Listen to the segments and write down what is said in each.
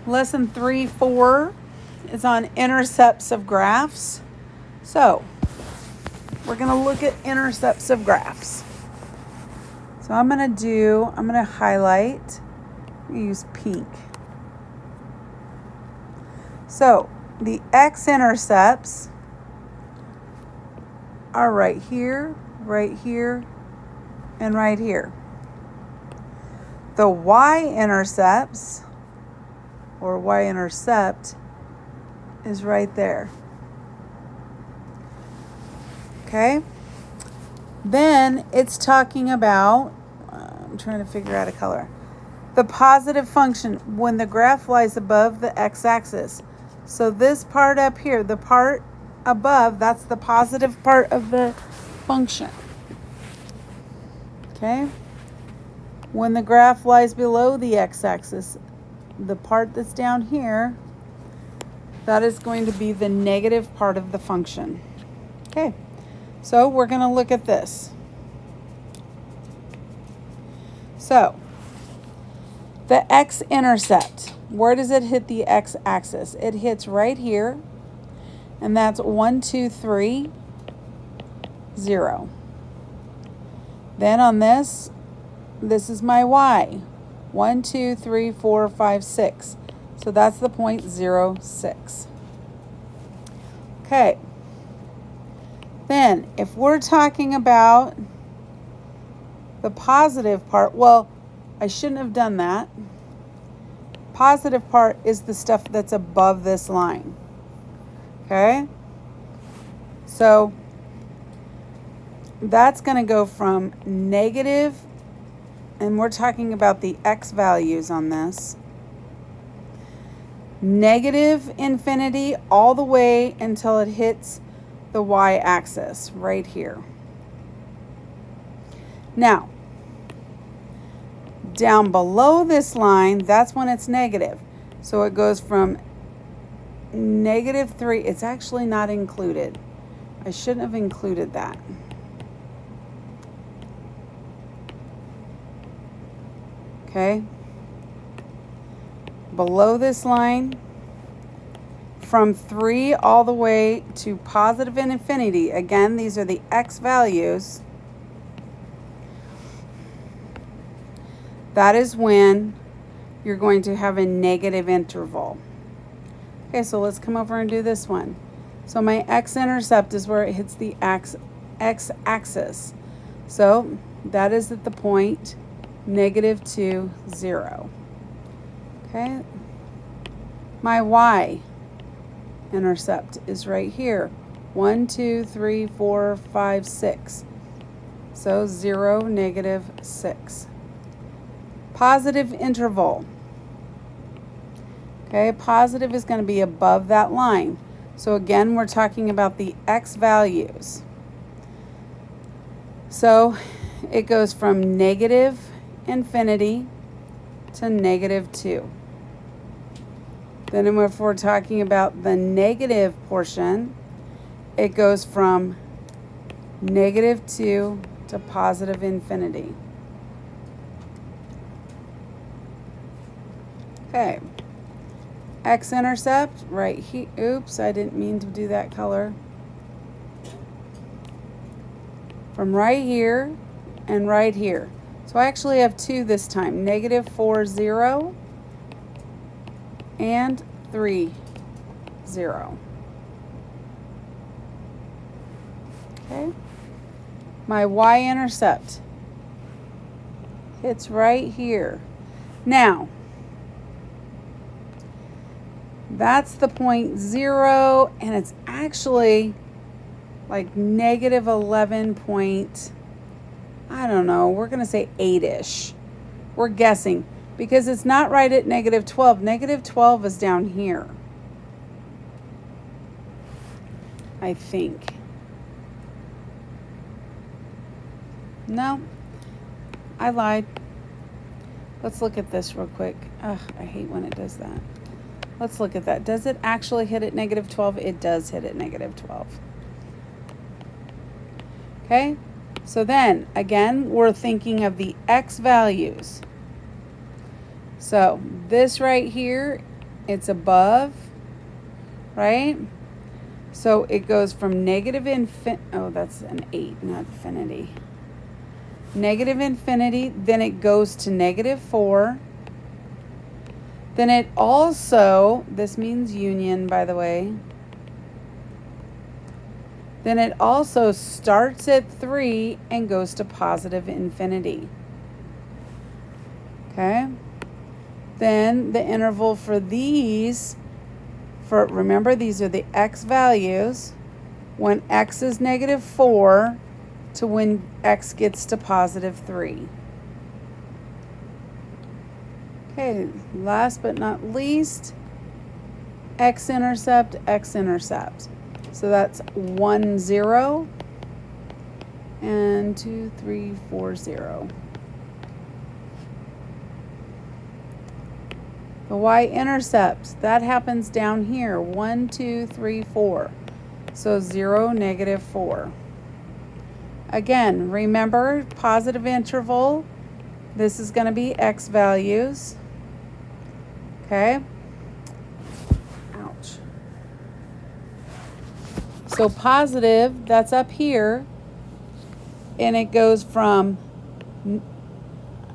Lesson 3-4 is on intercepts of graphs. So we're going to look at intercepts of graphs. So I'm going to highlight, use pink. So the x-intercepts are right here, and right here. The y-intercepts, or y-intercept, is right there. Okay? Then it's talking about, I'm trying to figure out a color. The positive function when the graph lies above the x-axis. So this part up here, the part above, that's the positive part of the function. Okay? When the graph lies below the x-axis, the part that's down here, that is going to be the negative part of the function. Okay, so we're going to look at this. So, the x-intercept, where does it hit the x-axis? It hits right here, and that's 1, 2, 3, 0. Then on this is my y. 1, 2, 3, 4, 5, 6. So that's the point 0, 6. Okay. Then, if we're talking about the positive part, well, I shouldn't have done that. Positive part is the stuff that's above this line. Okay? So, that's going to go from negative, and we're talking about the x values on this, negative infinity all the way until it hits the y-axis right here. Now, down below this line, that's when it's negative. So it goes from negative 3. It's actually not included. I shouldn't have included that. Okay? Below this line, from 3 all the way to positive infinity, again, these are the x values, that is when you're going to have a negative interval. Okay, so let's come over and do this one. So my x-intercept is where it hits the x-axis. So that is at the point negative 2, 0. Okay, my y-intercept is right here. 1, 2, 3, 4, 5, 6. So 0, negative 6. Positive interval. Okay, positive is going to be above that line. So again, we're talking about the x values. So it goes from negative infinity to negative 2. Then if we're talking about the negative portion, it goes from negative 2 to positive infinity. Okay. X-intercept right here. Oops, I didn't mean to do that color. From right here and right here. So I actually have 2 this time. Negative 4, 0 and 3, 0. Okay. My y-intercept hits right here. Now, that's the point 0, and it's actually like negative 11 point, I don't know, we're going to say 8-ish. We're guessing because it's not right at negative 12. Negative 12 is down here, I think. No, I lied. Let's look at this real quick. Ugh, I hate when it does that. Let's look at that. Does it actually hit at negative 12? It does hit at negative 12. Okay, so then again, we're thinking of the x values. So this right here It's above, right? So it goes from negative infinity. Oh, that's an 8, not infinity. Negative infinity, then it goes to -4. Then it also, this means union, by the way. Then it also starts at 3 and goes to positive infinity. Okay? Then the interval for these, remember these are the x values, when x is -4 to when x gets to +3. Okay, last but not least, x-intercept, x-intercept. So that's 1, 0, and 2, 3, 4, 0. The y-intercept, that happens down here, 1, 2, 3, 4. So 0, -4. Again, remember, positive interval, this is going to be x values. Okay? Ouch. So positive, that's up here, and it goes from,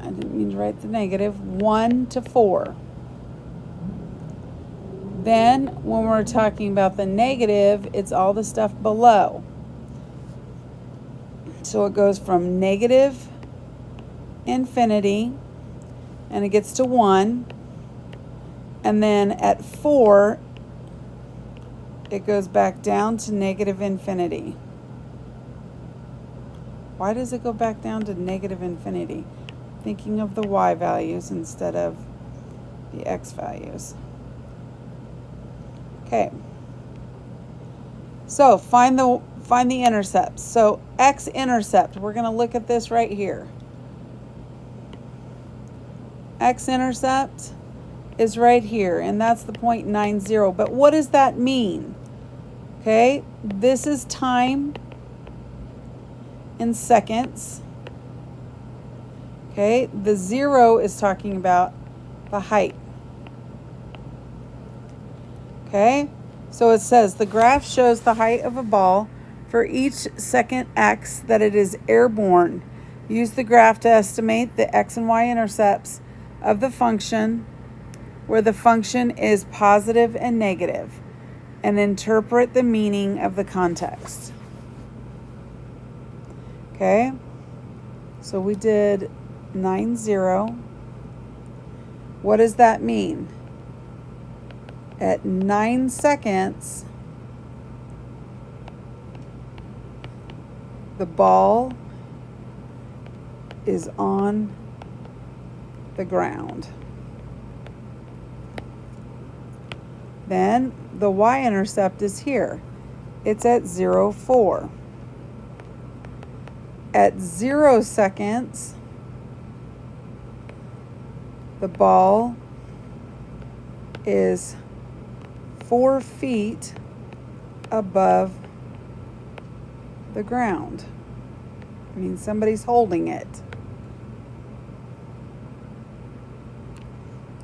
I didn't mean to write the negative, 1 to 4. Then, when we're talking about the negative, it's all the stuff below. So it goes from negative infinity, and it gets to 1. And then at 4, it goes back down to negative infinity. Why does it go back down to negative infinity? Thinking of the y values instead of the x values. Okay. So find the intercepts. So x-intercept, we're going to look at this right here. X-intercept is right here, and that's the 0.90. But what does that mean? Okay, this is time in seconds. Okay, the 0 is talking about the height. Okay, so it says the graph shows the height of a ball for each second x that it is airborne. Use the graph to estimate the x and y intercepts of the function where the function is positive and negative, and interpret the meaning of the context. Okay, so we did 90. What does that mean? At 9 seconds, the ball is on the ground. Then the y-intercept is here. It's at 0.4. At 0 seconds, the ball is 4 feet above the ground. I mean, somebody's holding it.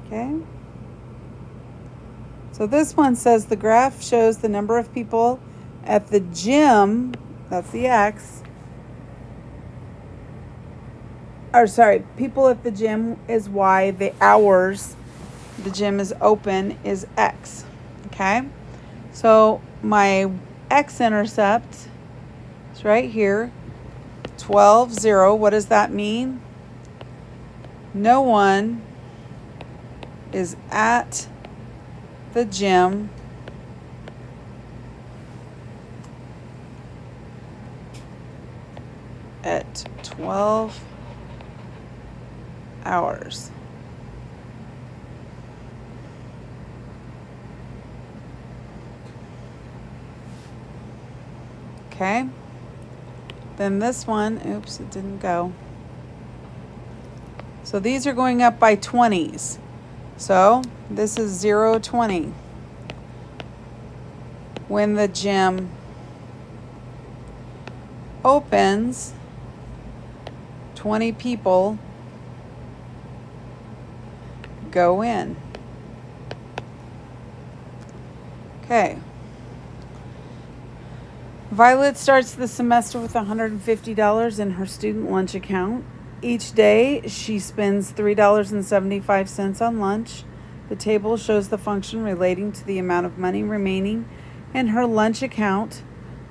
Okay? So this one says the graph shows the number of people at the gym, that's the x, or sorry, people at the gym is y, the hours the gym is open is x. Okay? So my x-intercept is right here, 12, 0. What does that mean? No one is at the gym at 12 hours. Okay. Then this one, oops, it didn't go. So these are going up by 20s. So this is 0.20. When the gym opens, 20 people go in. Okay. Violet starts the semester with $150 in her student lunch account. Each day, she spends $3.75 on lunch. The table shows the function relating to the amount of money remaining in her lunch account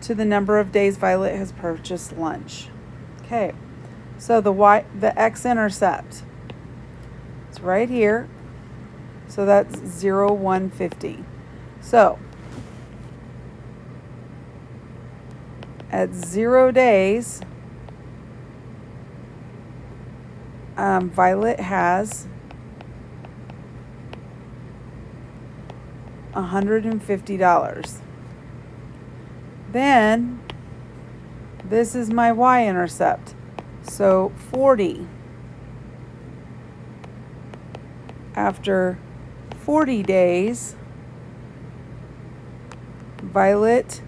to the number of days Violet has purchased lunch. Okay, so the x-intercept, it's right here. So that's 0, 150. So at 0 days, Violet has $150. Then this is my y-intercept. So 40. After 40 days, Violet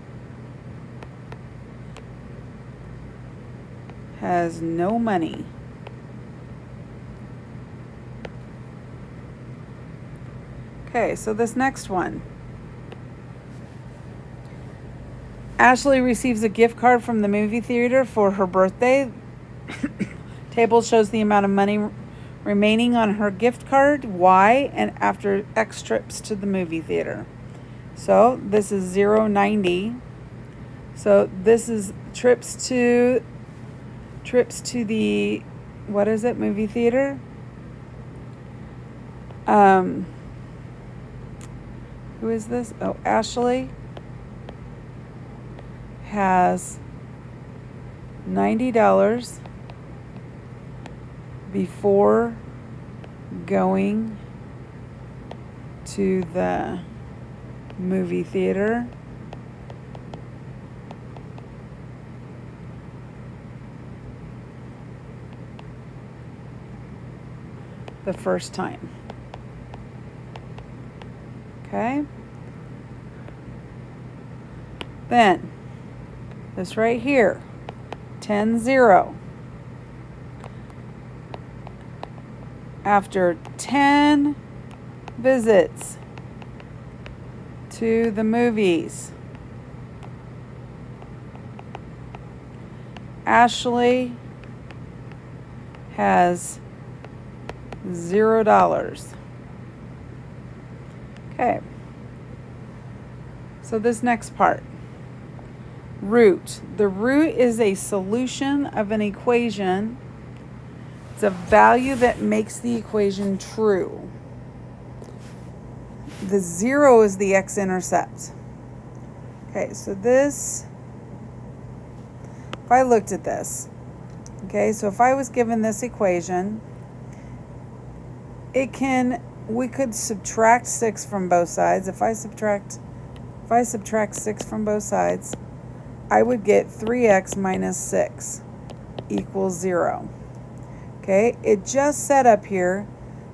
has no money. Okay, so this next one. Ashley receives a gift card from the movie theater for her birthday. Table shows the amount of money remaining on her gift card, Y, and after X trips to the movie theater. So this is 0.90. So this is trips to the, what is it, movie theater? Who is this? Oh, Ashley has $90 before going to the movie theater. The first time. Okay. Then this right here, 10-0. After 10 visits to the movies, Ashley has $0. Okay. So this next part. Root. The root is a solution of an equation. It's a value that makes the equation true. The 0 is the x-intercept. Okay, so this, if I looked at this, okay, so if I was given this equation, we could subtract 6 from both sides. If I subtract 6 from both sides, I would get 3x minus 6 equals 0. Okay, it just set up here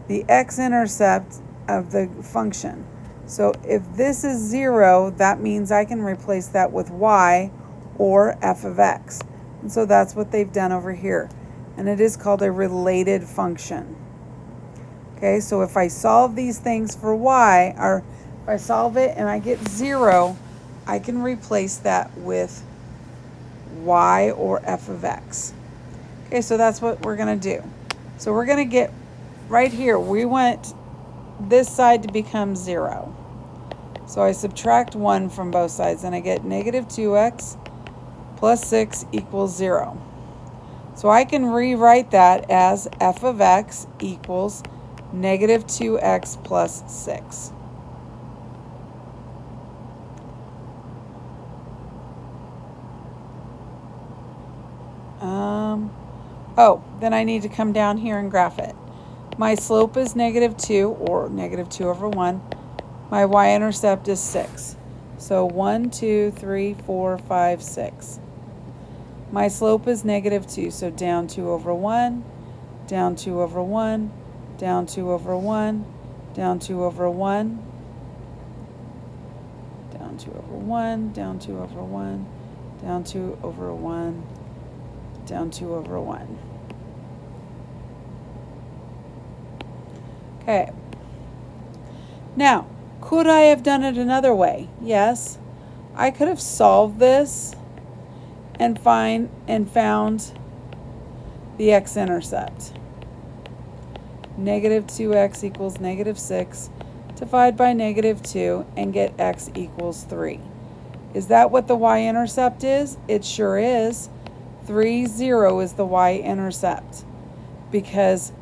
the x-intercept of the function. So if this is 0, that means I can replace that with y or f of x. And so that's what they've done over here. And it is called a related function. Okay, so if I solve these things for y, or if I solve it and I get 0, I can replace that with y or f of x. Okay, so that's what we're going to do. So we're going to get right here, we want this side to become 0. So I subtract 1 from both sides and I get negative 2x plus 6 equals 0. So I can rewrite that as f of x equals negative 2x plus 6. Then I need to come down here and graph it. My slope is negative 2, or negative 2 over 1. My y-intercept is 6. So 1, 2, 3, 4, 5, 6. My slope is negative 2, so down 2 over 1, down 2 over 1, down 2 over 1, down 2 over 1, down 2 over 1, down 2 over 1, down 2 over 1, down 2 over 1. Okay. Now, Could I have done it another way? Yes. I could have solved this and found the x-intercept. Negative 2x equals negative 6. Divide by negative 2 and get x equals 3. Is that what the y-intercept is? It sure is. 3, 0 is the y-intercept, because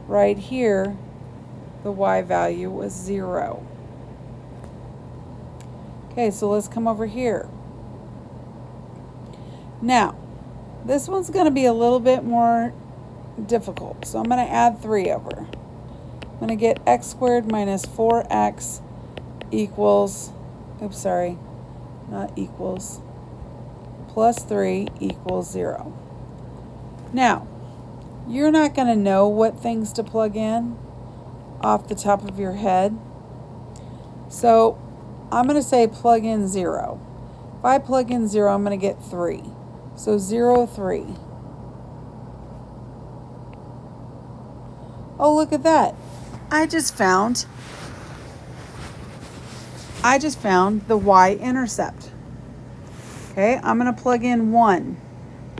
right here the y value was 0. Okay, so let's come over here. Now, this one's going to be a little bit more difficult, so I'm going to add 3 over. I'm going to get x squared minus 4x equals, oops, sorry, not equals, plus 3 equals 0. Now, you're not going to know what things to plug in off the top of your head, so I'm going to say plug in 0. If I plug in 0, I'm going to get 3. So 0, 3. Oh, look at that. I just found the y-intercept. Okay, I'm going to plug in 1.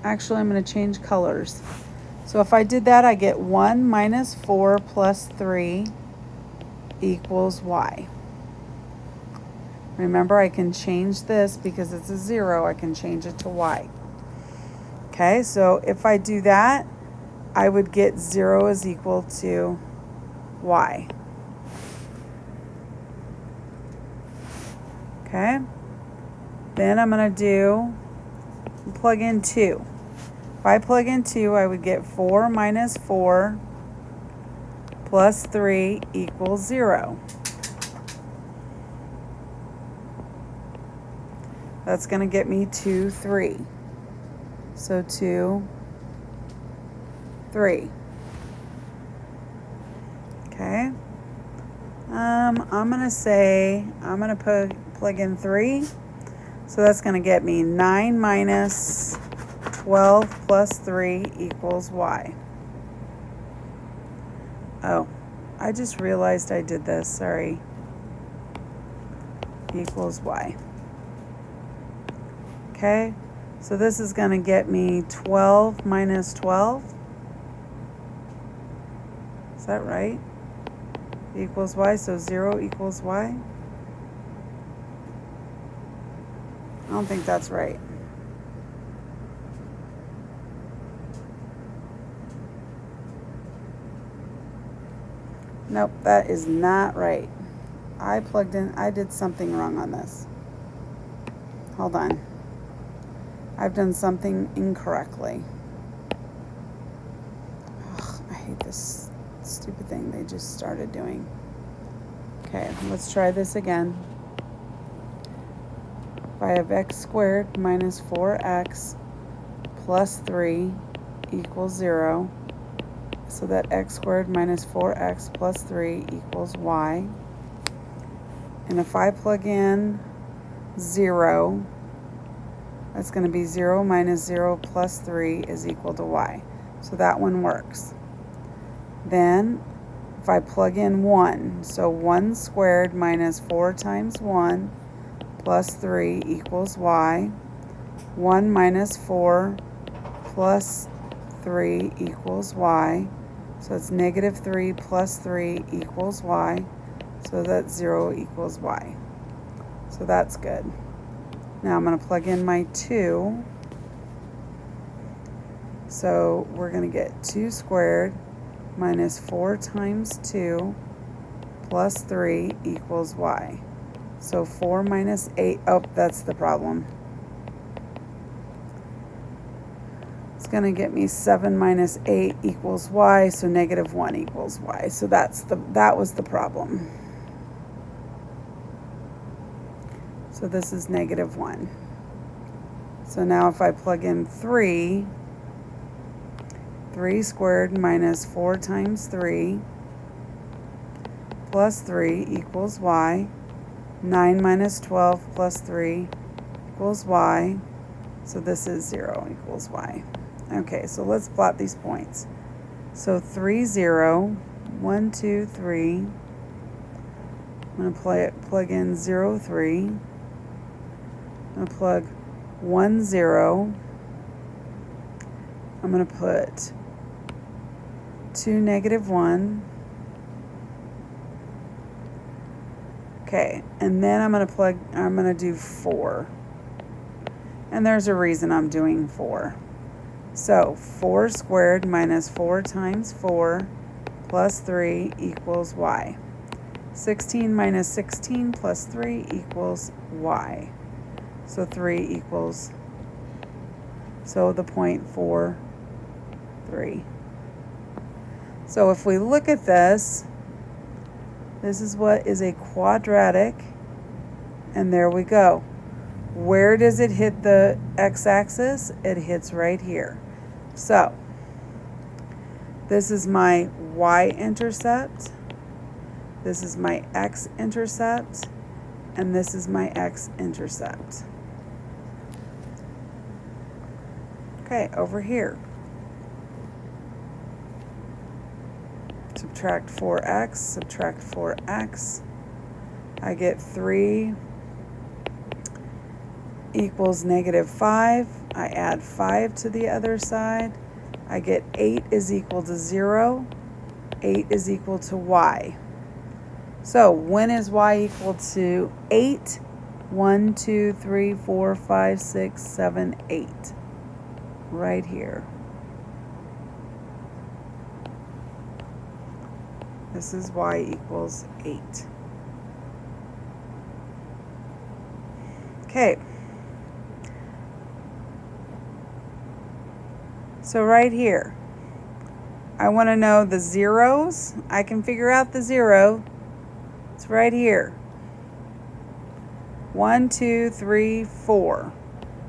Actually, I'm going to change colors. So if I did that, I get 1 minus 4 plus 3 equals y. Remember, I can change this because it's a 0. I can change it to y. Okay, so if I do that, I would get 0 is equal to y. Okay, then I'm going to plug in 2. If I plug in 2, I would get 4 minus 4 plus 3 equals 0. That's going to get me 2, 3. So 2, 3. Okay. I'm going to plug in 3. So that's going to get me 9 minus 12 plus 3 equals y. Oh, I just realized I did this. Sorry. Equals y. Okay. So this is going to get me 12 minus 12. Is that right? Equals y, so 0 equals y. I don't think that's right. Nope, that is not right. I did something wrong on this. Hold on. I've done something incorrectly. Ugh, I hate this stupid thing they just started doing. Okay, let's try this again. If I have x squared minus 4x plus 3 equals 0, so that x squared minus 4x plus 3 equals y. And if I plug in 0, that's going to be 0 minus 0 plus 3 is equal to y. So that one works. Then, if I plug in 1, so 1 squared minus 4 times 1 plus 3 equals y. 1 minus 4 plus 3 equals y. So it's negative 3 plus 3 equals y. So that 0 equals y. So that's good. Now I'm going to plug in my 2. So we're going to get 2 squared minus 4 times 2 plus 3 equals y. So 4 minus 8, oh, that's the problem. It's going to get me 7 minus 8 equals y, so negative 1 equals y. So that was the problem. So this is negative 1. So now if I plug in 3 squared minus 4 times 3 plus 3 equals y. 9 minus 12 plus 3 equals y. So this is 0 equals y. Okay, so let's plot these points. So 3, 0, 1, 2, 3, I'm going to plug in 0, 3. I'm going to plug 1, 0. I'm going to put 2, negative 1. Okay, and then I'm going to do 4. And there's a reason I'm doing 4. So 4 squared minus 4 times 4 plus 3 equals y. 16 minus 16 plus 3 equals y. So 3 equals, so the point 4, 3. So if we look at this, this is what is a quadratic, and there we go. Where does it hit the x-axis? It hits right here. So this is my y-intercept, this is my x-intercept, and this is my x-intercept. Okay, over here. Subtract 4x, subtract 4x. I get 3 equals negative 5. I add 5 to the other side. I get 8 is equal to 0. 8 is equal to y. So when is y equal to 8? 1, 2, 3, 4, 5, 6, 7, 8. Right here. This is y equals 8. Okay. So right here, I want to know the zeros. I can figure out the 0. It's right here. 1, 2, 3, 4.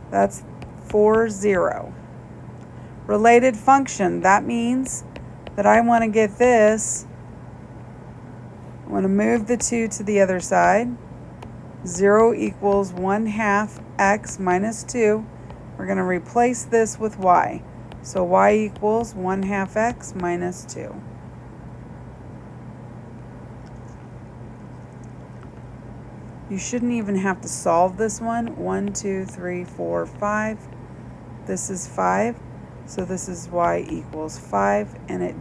That's 4, 0. Related function, that means that I want to get this. I want to move the 2 to the other side. 0 equals 1/2 x minus 2. We're going to replace this with y. So y equals 1/2 x minus 2. You shouldn't even have to solve this one. 1, 2, 3, 4, 5. This is 5. So this is y equals 5. And it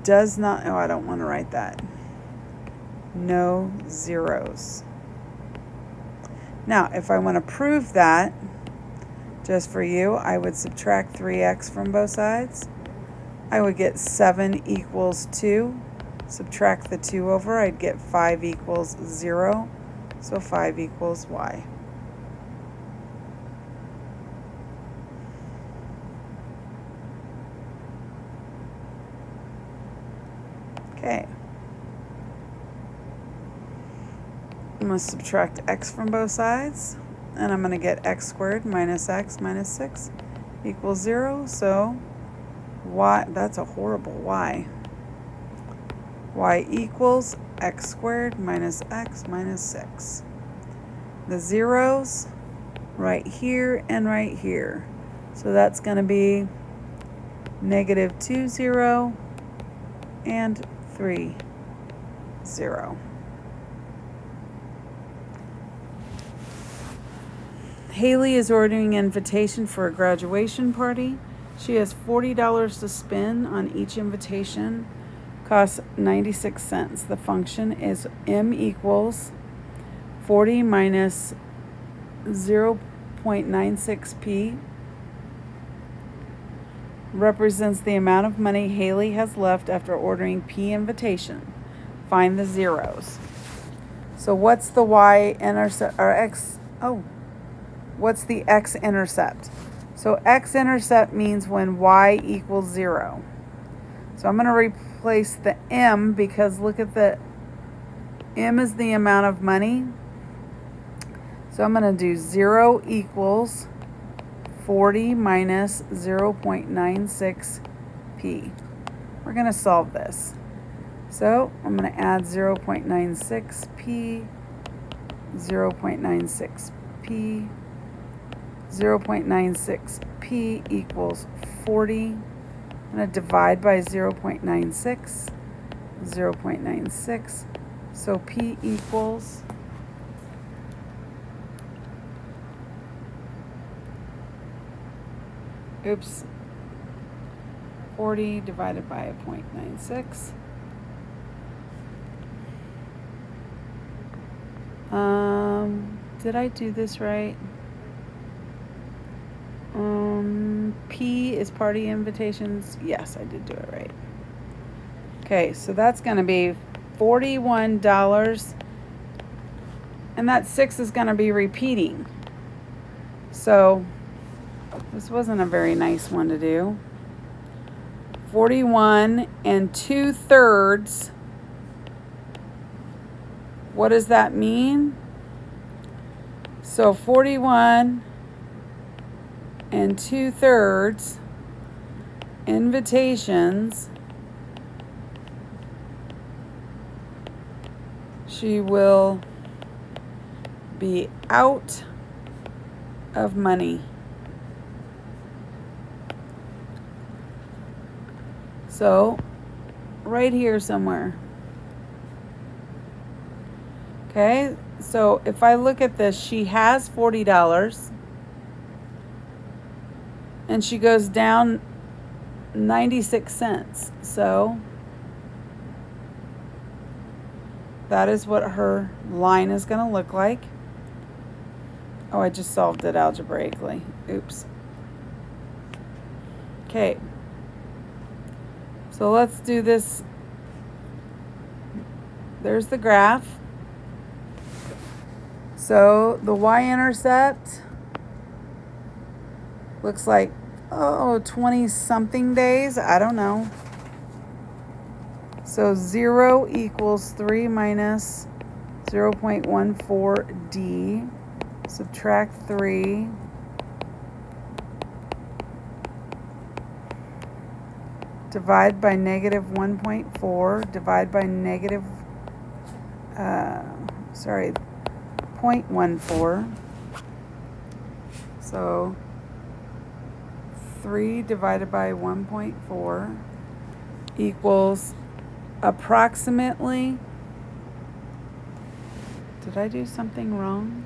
does not, oh, I don't want to write that. No zeros. Now, if I want to prove that, just for you, I would subtract 3x from both sides. I would get 7 equals 2. Subtract the 2 over, I'd get 5 equals 0. So 5 equals y. Okay. I'm going to subtract x from both sides. And I'm going to get x squared minus x minus 6 equals 0. So y, that's a horrible y. Y equals x squared minus x minus 6. The zeros right here and right here. So that's going to be negative 2, 0 and 3, 0. Haley is ordering an invitation for a graduation party. She has $40 to spend on each invitation. Costs 96 cents. The function is m equals 40 minus 0.96p. Represents the amount of money Haley has left after ordering p invitation. Find the zeros. So what's the y-intercept, or x, oh. What's the x-intercept? So x-intercept means when y equals 0. So I'm going to replace the m because look at the m is the amount of money. So I'm going to do 0 equals 40 minus 0.96p. We're going to solve this. So I'm going to add 0.96p, 0.96p. 0.96p equals 40. I'm going to divide by 0.96. 0.96 So P equals oops, 40 divided by 0.96. Did I do this right? P is party invitations. Yes, I did do it right. Okay, so that's going to be $41. And that 6 is going to be repeating. So this wasn't a very nice one to do. 41 2/3. What does that mean? So 41 2/3 invitations. She will be out of money. So right here somewhere. Okay, so if I look at this, she has $40 and she goes down 96 cents. So that is what her line is going to look like. Oh, I just solved it algebraically. Oops. Okay. So let's do this. There's the graph. So the y-intercept looks like, 20-something days. I don't know. So 0 equals 3 minus 0.14d. Subtract 3. Divide by negative 1.4. Divide by negative, 0.14. So 3 divided by 1.4 equals approximately, did I do something wrong?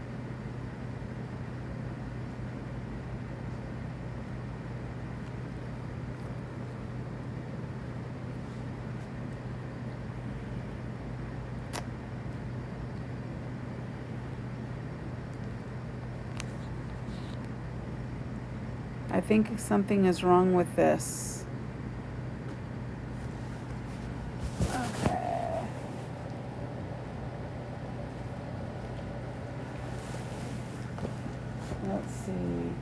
I think something is wrong with this. Okay. Let's see.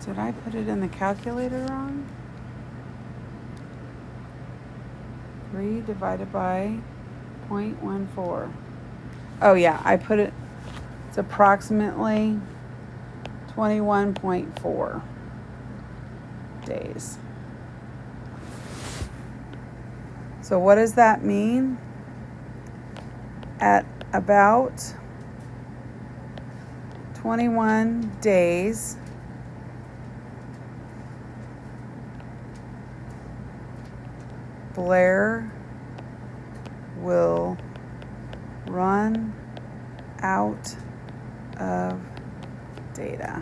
Did I put it in the calculator wrong? 3 divided by 0.14. Oh yeah, I put it, it's approximately 21.4 days. So what does that mean? At about 21 days, Blair will run out of data.